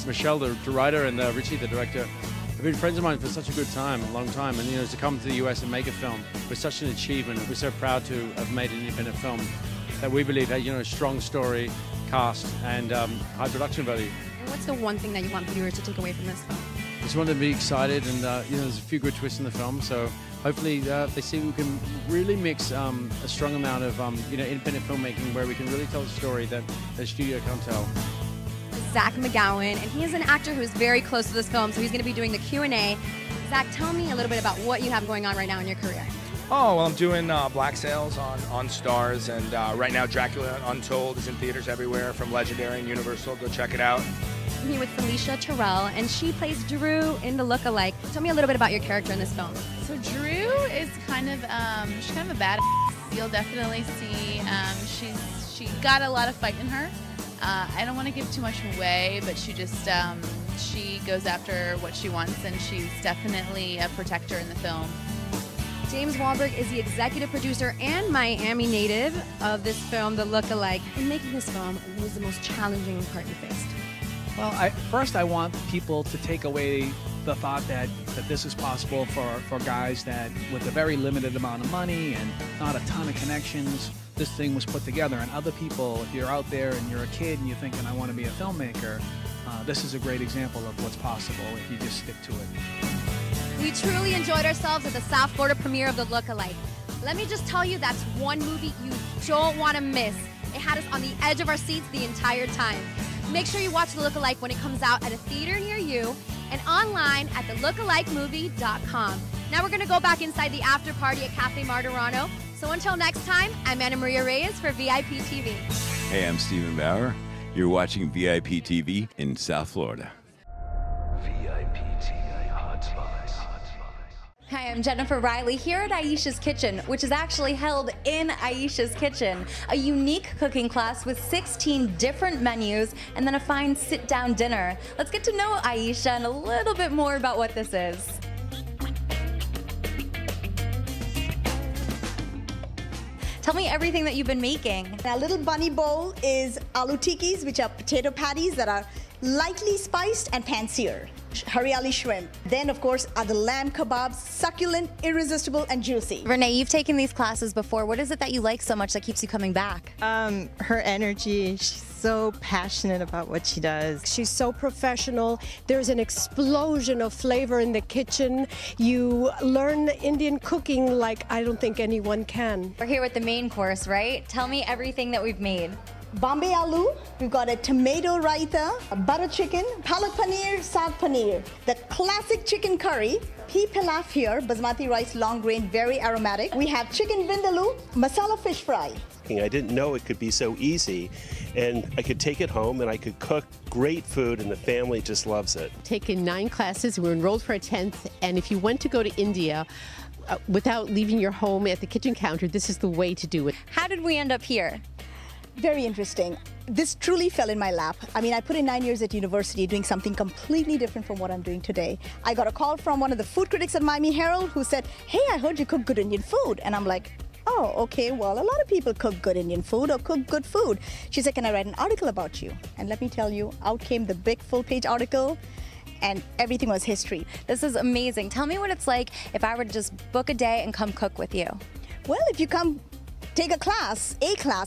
Michelle, the writer, and Richie, the director, have been friends of mine for such a good time, a long time. And, you know, to come to the US and make a film was such an achievement. We're so proud to have made an independent film that we believe had, you know, a strong story, cast, and high production value. And what's the one thing that you want viewers to take away from this film? Just want them to be excited, and you know, there's a few good twists in the film, so hopefully they see we can really mix a strong amount of you know, independent filmmaking where we can really tell a story that the studio can't tell. Zach McGowan, and he is an actor who is very close to this film, so he's going to be doing the Q&A. Zach, tell me a little bit about what you have going on right now in your career. Oh, well, I'm doing Black Sails on Stars, and right now Dracula Untold is in theaters everywhere from Legendary and Universal. Go check it out. I'm here with Felicia Terrell, and she plays Drew in The Look-alike. Tell me a little bit about your character in this film. So Drew is kind of she's kind of a badass. You'll definitely see she got a lot of fight in her. I don't want to give too much away, but she just she goes after what she wants, and she's definitely a protector in the film. James Wahlberg is the executive producer and Miami native of this film, The Look-alike. In making this film, what was the most challenging part you faced? Well, first I want people to take away the thought that this is possible for guys that with a very limited amount of money and not a ton of connections, this thing was put together. And other people, if you're out there and you're a kid and you're thinking, I want to be a filmmaker, this is a great example of what's possible if you just stick to it. We truly enjoyed ourselves at the South Florida premiere of The Look-alike. Let me just tell you, that's one movie you don't want to miss. It had us on the edge of our seats the entire time. Make sure you watch The Look-alike when it comes out at a theater near you and online at thelookalikemovie.com. Now we're going to go back inside the after party at Cafe Martirano. So until next time, I'm Ana Maria Reyes for VIP TV. Hey, I'm Stephen Bauer. You're watching VIP TV in South Florida. VIP TV Hotspot. Hi, I'm Jennifer Riley here at Ayeshas Kitchen, which is actually held in Ayeshas Kitchen, a unique cooking class with 16 different menus and then a fine sit-down dinner. Let's get to know Ayesha and a little bit more about what this is. Tell me everything that you've been making. Our little bunny bowl is aloo tikkis, which are potato patties that are lightly spiced and pan-seared. Haryali shrimp. Then, of course, are the lamb kebabs, succulent, irresistible, and juicy. Renee, you've taken these classes before. What is it that you like so much that keeps you coming back? Her energy. She's so passionate about what she does. She's so professional. There's an explosion of flavor in the kitchen. You learn Indian cooking like I don't think anyone can. We're here with the main course, right? Tell me everything that we've made. Bombay aloo, we've got a tomato raita, a butter chicken, palak paneer, saag paneer, the classic chicken curry, pea pilaf here, basmati rice, long grain, very aromatic. We have chicken vindaloo, masala fish fry. I didn't know it could be so easy, and I could take it home and I could cook great food, and the family just loves it. Taken 9 classes, we're enrolled for a 10th, and if you want to go to India, without leaving your home at the kitchen counter, this is the way to do it. How did we end up here? Very interesting. This truly fell in my lap. I mean, I put in 9 years at university doing something completely different from what I'm doing today. I got a call from one of the food critics at Miami Herald who said, hey, I heard you cook good Indian food. And I'm like, oh, okay, well, a lot of people cook good Indian food or cook good food. She said, can I write an article about you? And let me tell you, out came the big full-page article, and everything was history. This is amazing. Tell me what it's like if I were to just book a day and come cook with you. Well, if you come take a class,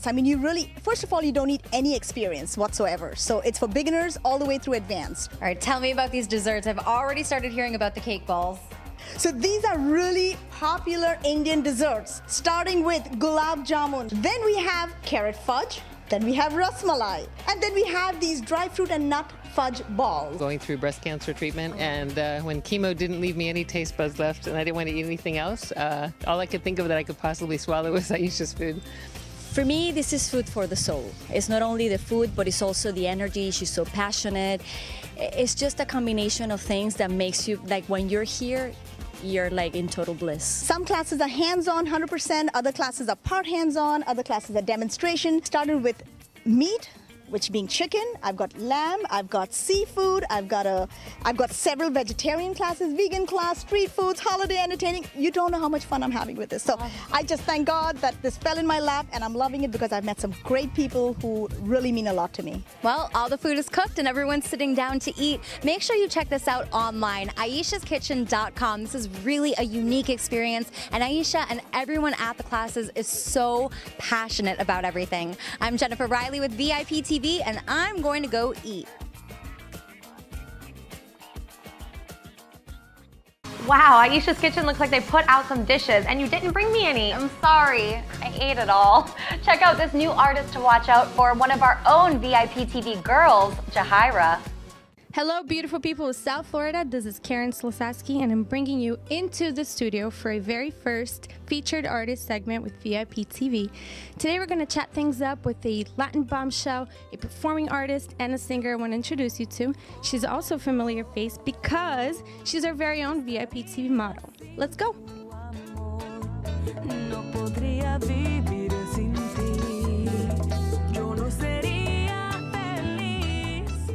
I mean, you really, first of all, you don't need any experience whatsoever. So it's for beginners all the way through advanced. All right, tell me about these desserts. I've already started hearing about the cake balls. So these are really popular Indian desserts, starting with gulab jamun. Then we have carrot fudge. Then we have ras malai. And then we have these dry fruit and nut fudge balls. Going through breast cancer treatment, and when chemo didn't leave me any taste buds left and I didn't want to eat anything else, all I could think of that I could possibly swallow was Ayesha's food. For me, this is food for the soul. It's not only the food, but it's also the energy. She's so passionate. It's just a combination of things that makes you, like when you're here, you're like in total bliss. Some classes are hands-on 100%, other classes are part hands-on, other classes are demonstration. Started with meat, which being chicken, I've got lamb, I've got seafood, I've got several vegetarian classes, vegan class, street foods, holiday entertaining. You don't know how much fun I'm having with this. So I just thank God that this fell in my lap, and I'm loving it because I've met some great people who really mean a lot to me. Well, all the food is cooked and everyone's sitting down to eat. Make sure you check this out online, ayeshaskitchen.com. This is really a unique experience, and Ayesha and everyone at the classes is so passionate about everything. I'm Jennifer Riley with V.I.P. TV, and I'm going to go eat. Wow, Ayesha's Kitchen looks like they put out some dishes, and you didn't bring me any. I'm sorry, I ate it all. Check out this new artist to watch out for, one of our own VIP TV girls, Jahira. Hello, beautiful people of South Florida. This is Karen Slasaski, and I'm bringing you into the studio for a very first featured artist segment with VIP TV. Today, we're going to chat things up with a Latin bombshell, a performing artist, and a singer I want to introduce you to. She's also a familiar face because she's our very own VIP TV model. Let's go.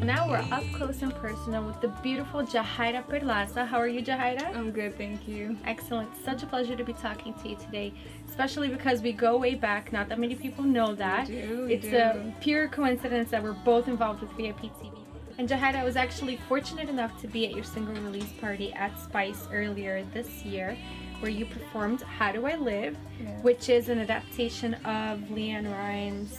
Now we're up close and personal with the beautiful Jahira Perlaza. How are you, Jahira? I'm good, thank you. Excellent. Such a pleasure to be talking to you today, especially because we go way back. Not that many people know that. It's a pure coincidence that we're both involved with VIP TV. And Jahira, I was actually fortunate enough to be at your single release party at Spice earlier this year, where you performed How Do I Live, which is an adaptation of LeAnn Rimes'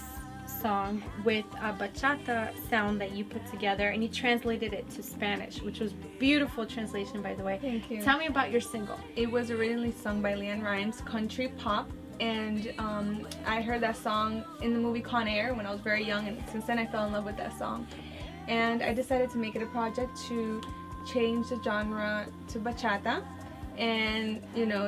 song with a bachata sound that you put together, and you translated it to Spanish, which was beautiful translation, by the way. Thank you. Tell me about your single. It was originally sung by LeAnn Rimes, country pop, and I heard that song in the movie Con Air when I was very young, and since then I fell in love with that song. And I decided to make it a project to change the genre to bachata, and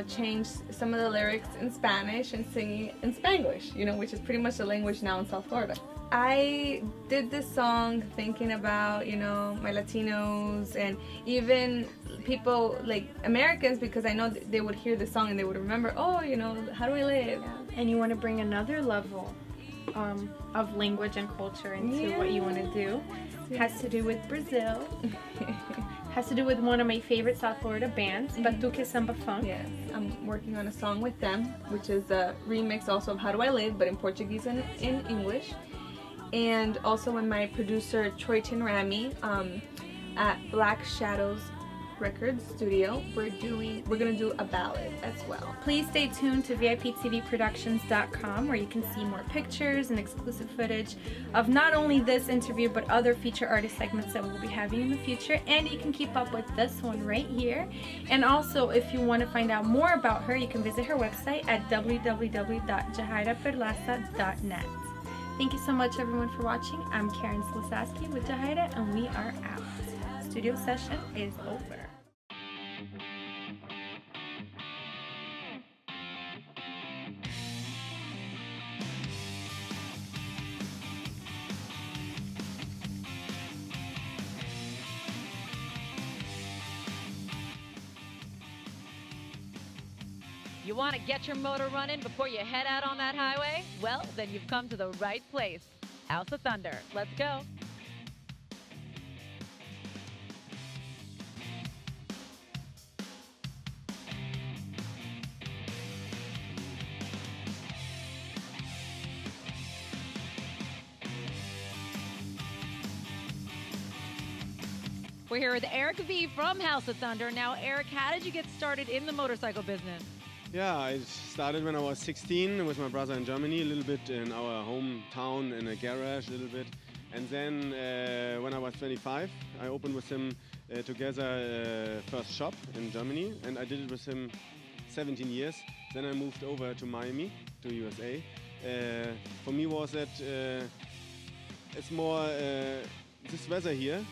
change some of the lyrics in Spanish and sing it in Spanglish, which is pretty much the language now in South Florida. I did this song thinking about, my Latinos and even people like Americans, because I know they would hear the song and they would remember, oh, how do I live? And you want to bring another level of language and culture into what you want to do. Has to do with Brazil. Has to do with one of my favorite South Florida bands, Batuque Samba Funk. Yes, I'm working on a song with them, which is a remix also of How Do I Live, but in Portuguese and in English. And also with my producer Troyton Rami at Black Shadows Records Studio, we're gonna do a ballad as well. Please stay tuned to VIPTVProductions.com, where you can see more pictures and exclusive footage of not only this interview but other feature artist segments that we'll be having in the future, and you can keep up with this one right here. And also, if you want to find out more about her, you can visit her website at www.jahiraperlaza.net. Thank you so much, everyone, for watching. I'm Karen Slasaski with Jahira, and we are out. Studio session is over. You want to get your motor running before you head out on that highway? Well, then you've come to the right place. House of Thunder. Let's go. We're here with Eric V from House of Thunder. Now, Eric, how did you get started in the motorcycle business? Yeah, I started when I was 16 with my brother in Germany, a little bit in our hometown in a garage, a little bit. And then when I was 25, I opened with him together first shop in Germany, and I did it with him 17 years. Then I moved over to Miami, to USA. For me was that it's more this weather here.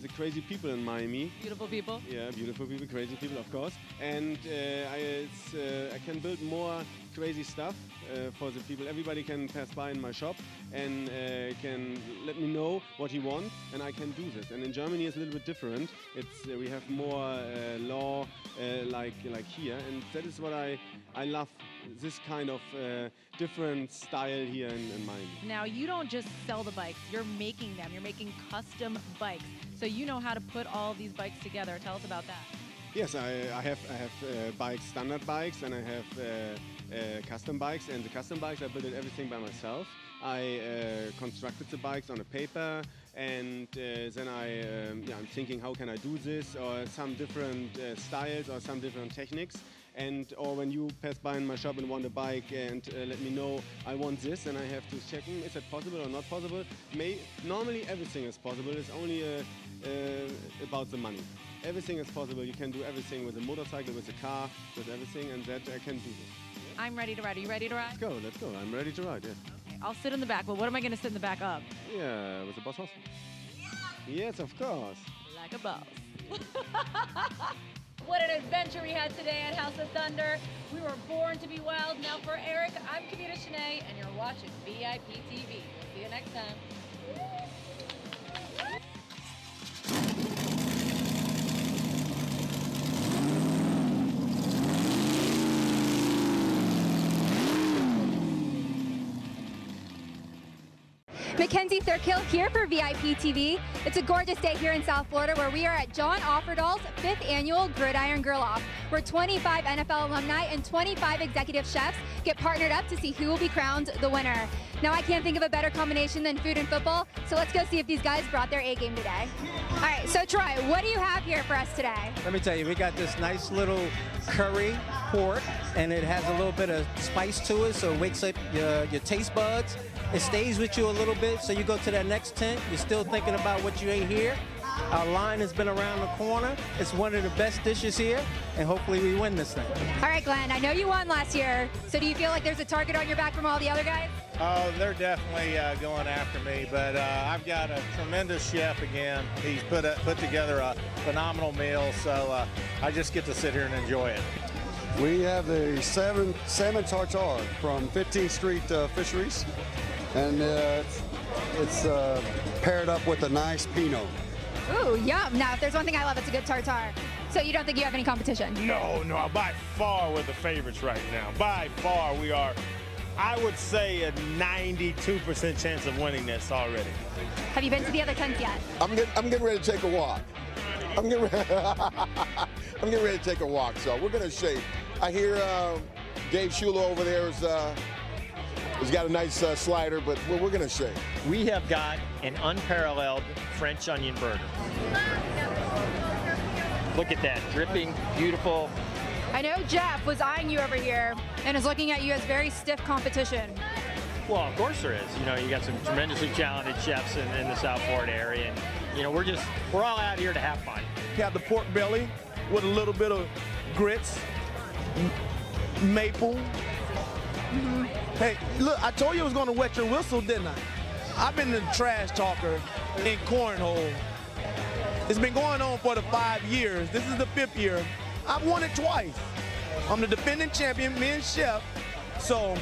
The crazy people in Miami. Beautiful people. Yeah, beautiful people, crazy people, of course. And I can build more crazy stuff for the people. Everybody can pass by in my shop and can let me know what he wants, and I can do this. And in Germany it's a little bit different. It's we have more law like here, and that is what I love. This kind of different style here in Miami. Now, you don't just sell the bikes, you're making them. You're making custom bikes. So you know how to put all these bikes together. Tell us about that. Yes, I have bikes, standard bikes, and I have custom bikes. And the custom bikes, I built everything by myself. I constructed the bikes on a paper, and then I'm thinking, how can I do this, or some different styles or some different techniques. Or when you pass by in my shop and want a bike and let me know I want this, and I have to check, is that possible or not possible? Normally everything is possible. It's only about the money. Everything is possible. You can do everything with a motorcycle, with a car, with everything, and that I can do this. I'm ready to ride. Are you ready to ride? Let's go. I'm ready to ride, yeah. Okay, I'll sit in the back, but what am I going to sit in the back of? Yeah, with the boss horse. Yes, of course. Like a boss. What an adventure we had today at House of Thunder. We were born to be wild. Now for Eric, I'm Kavita Shanae, and you're watching VIP TV. We'll see you next time. Mackenzie Thurkill here for VIP TV. It's a gorgeous day here in South Florida where we are at John Offerdahl's 5th annual Gridiron Girl Off, where 25 NFL alumni and 25 executive chefs get partnered up to see who will be crowned the winner. Now, I can't think of a better combination than food and football, so let's go see if these guys brought their A game today. All right, so Troy, what do you have here for us today? Let me tell you, we got this nice little curry pork, and it has a little bit of spice to it, so it wakes up your taste buds. It stays with you a little bit, so you go to that next tent, you're still thinking about what you ate here. Our line has been around the corner. It's one of the best dishes here, and hopefully we win this thing. All right, Glenn, I know you won last year, so do you feel like there's a target on your back from all the other guys? Oh, they're definitely going after me, but I've got a tremendous chef again. He's put together a phenomenal meal, so I just get to sit here and enjoy it. We have the salmon tartare from 15th Street Fisheries, and it's paired up with a nice Pinot. Ooh, yum. Now, if there's one thing I love, it's a good tartare. So you don't think you have any competition? No, by far we're the favorites right now. By far we are, I would say, a 92% chance of winning this already. Have you been to the other tents yet? I'm getting ready to take a walk. I'm getting ready to take a walk, so we're going to shake. I hear Dave Shula over there has got a nice slider, but we're going to shake. We have got an unparalleled French onion burger. Look at that, dripping, beautiful. I know Jeff was eyeing you over here and is looking at you as very stiff competition. Well, of course there is. You know, you got some tremendously talented chefs in the South Florida area, and you know, we're all out here to have fun. You have the pork belly with a little bit of grits, maple. Hey, look, I told you I was going to wet your whistle, didn't I? I've been the trash talker in cornhole. It's been going on for the 5 years. This is the 5th year. I've won it twice. I'm the defending champion, men's chef. So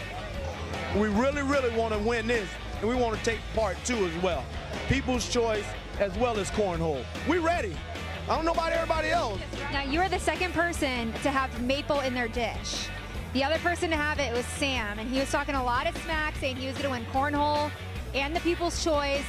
we really, really want to win this, and we want to take part too as well. People's choice as well as cornhole. We ready. I don't know about everybody else. Now, you are the second person to have maple in their dish. The other person to have it was Sam, and he was talking a lot of smack, saying he was going to win cornhole and the People's Choice.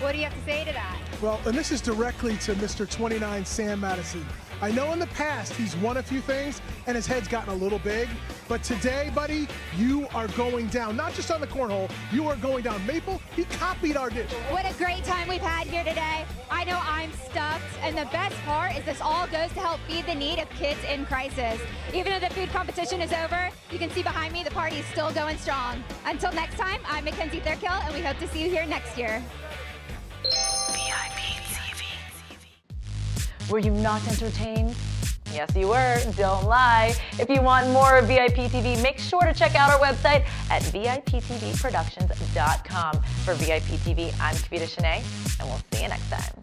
What do you have to say to that? Well, and this is directly to Mr. 29, Sam Madison. I know in the past he's won a few things and his head's gotten a little big, but today, buddy, you are going down. Not just on the cornhole, you are going down. Maple, he copied our dish. What a great time we've had here today. I know I'm stuffed, and the best part is this all goes to help feed the need of kids in crisis. Even though the food competition is over, you can see behind me the party is still going strong. Until next time, I'm Mackenzie Thurkill, and we hope to see you here next year. VIP TV. Were you not entertained? Yes, you were. Don't lie. If you want more of VIP TV, make sure to check out our website at VIPTVProductions.com. For VIP TV, I'm Kavita Shanae, and we'll see you next time.